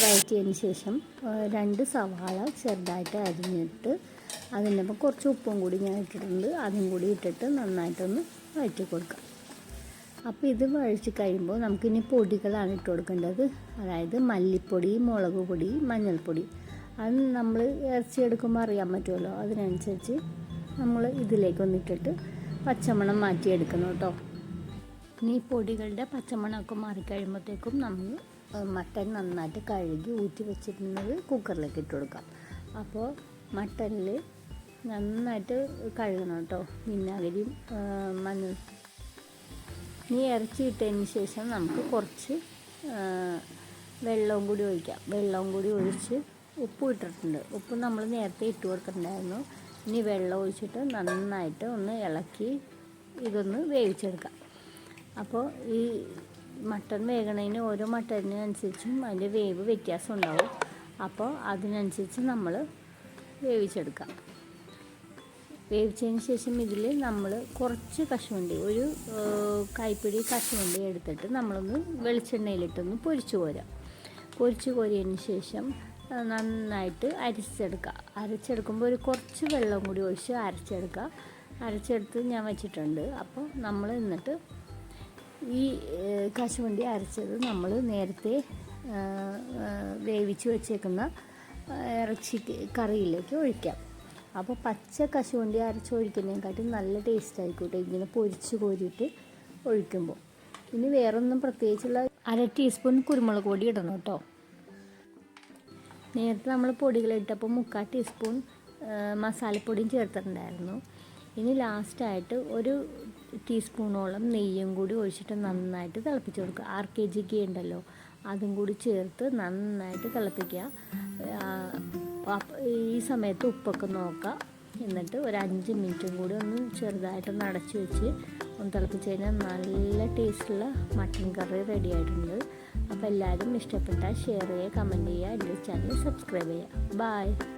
വഴറ്റിയതിന് ശേഷം 2 സവാള ചെറുതായിട്ട് അരിഞ്ഞിട്ട് അതിനൊപ്പം കുറച്ച് ഉപ്പും കൂടി ഞാൻ ഇട്ടിട്ടുണ്ട്. അതും കൂടി ഇട്ടിട്ട് നന്നായിട്ടൊന്ന് വഴറ്റി കൊടുക്കാം. അപ്പോൾ ഇത് വഴറ്റി കഴിയുമ്പോൾ നമുക്കിനി പൊടികളാണ് ഇട്ട് കൊടുക്കേണ്ടത്. അതായത് മല്ലിപ്പൊടി, മുളക് പൊടി, മഞ്ഞൾപ്പൊടി. അത് നമ്മൾ ഇറച്ചി എടുക്കുമ്പോൾ അറിയാൻ പറ്റുമല്ലോ. അതിനനുസരിച്ച് നമ്മൾ ഇതിലേക്കൊന്നിട്ടിട്ട് പച്ചമണം മാറ്റിയെടുക്കണം കേട്ടോ. ഇനി പൊടികളുടെ പച്ചമണമൊക്കെ മാറിക്കഴിയുമ്പോഴത്തേക്കും നമ്മൾ മട്ടൻ നന്നായിട്ട് കഴുകി ഊറ്റി വെച്ചിരുന്നത് കുക്കറിലേക്ക് ഇട്ട് കൊടുക്കാം. അപ്പോൾ മട്ടനിൽ നന്നായിട്ട് കഴുകണം കേട്ടോ, വിനാഗിരിയും മഞ്ഞൾ. ഇനി ഇറച്ചി ഇട്ടതിന് ശേഷം നമുക്ക് കുറച്ച് വെള്ളവും കൂടി ഒഴിക്കാം. വെള്ളവും കൂടി ഒഴിച്ച് ഉപ്പ് ഇട്ടിട്ടുണ്ട്. ഉപ്പ് നമ്മൾ നേരത്തെ ഇട്ട് കൊടുത്തിട്ടുണ്ടായിരുന്നു. ഇനി വെള്ളം ഒഴിച്ചിട്ട് നന്നായിട്ട് ഒന്ന് ഇളക്കി ഇതൊന്ന് വേവിച്ചെടുക്കാം. അപ്പോൾ ഈ മട്ടൺ വേകണതിന് ഓരോ മട്ടണിനനുസരിച്ചും അതിൻ്റെ വേവ് വ്യത്യാസം ഉണ്ടാവും. അപ്പോൾ അതിനനുസരിച്ച് നമ്മൾ വേവിച്ചെടുക്കാം. വേവിച്ചതിന് ശേഷം ഇതിൽ നമ്മൾ കുറച്ച് കശുവണ്ടി, ഒരു കൈപ്പിടി കശുവണ്ടി എടുത്തിട്ട് നമ്മളൊന്ന് വെളിച്ചെണ്ണയിലിട്ടൊന്ന് പൊരിച്ചു കോരാം. പൊരിച്ചു കോരിയതിന് ശേഷം നന്നായിട്ട് അരച്ചെടുക്കുമ്പോൾ ഒരു കുറച്ച് വെള്ളം കൂടി ഒഴിച്ച് അരച്ചെടുത്ത് ഞാൻ വെച്ചിട്ടുണ്ട്. അപ്പോൾ നമ്മൾ എന്നിട്ട് ഈ കശുവണ്ടി അരച്ചത് നമ്മൾ നേരത്തെ വേവിച്ച് വെച്ചേക്കുന്ന ഇറച്ചി കറിയിലേക്ക് ഒഴിക്കാം. അപ്പോൾ പച്ച കശുവണ്ടി അരച്ചൊഴിക്കുന്നതിനെക്കാട്ടും നല്ല ടേസ്റ്റ് ആയിക്കോട്ടെ ഇങ്ങനെ പൊരിച്ച് കോരിയിട്ട് ഒഴിക്കുമ്പോൾ. ഇനി വേറൊന്നും പ്രത്യേകിച്ചുള്ള 1/2 ടീസ്പൂൺ കുരുമുളക് പൊടി ഇടണം കേട്ടോ. നേരത്തെ നമ്മൾ പൊടികളിട്ടപ്പോൾ 3/4 ടീസ്പൂൺ മസാലപ്പൊടിയും ചേർത്തിട്ടുണ്ടായിരുന്നു. ഇനി ലാസ്റ്റായിട്ട് 1 ടീസ്പൂണോളം നെയ്യും കൂടി ഒഴിച്ചിട്ട് നന്നായിട്ട് തിളപ്പിച്ച് കൊടുക്കുക. 6 kg ഗീ ഉണ്ടല്ലോ, അതും കൂടി ചേർത്ത് നന്നായിട്ട് തിളപ്പിക്കുക. ഈ സമയത്ത് ഉപ്പൊക്കെ നോക്കുക. എന്നിട്ട് ഒരു 5 മിനിറ്റും കൂടി ഒന്ന് ചെറുതായിട്ടൊന്ന് അടച്ച് വെച്ച് ഒന്ന് തിളപ്പിച്ച് കഴിഞ്ഞാൽ നല്ല ടേസ്റ്റുള്ള മട്ടൻ കറി റെഡി ആയിട്ടുണ്ട്. അപ്പോൾ എല്ലാവരും ഇഷ്ടപ്പെട്ടാൽ ഷെയർ ചെയ്യുക, കമൻറ്റ് ചെയ്യുക, എൻ്റെ ചാനൽ സബ്സ്ക്രൈബ് ചെയ്യുക. ബൈ.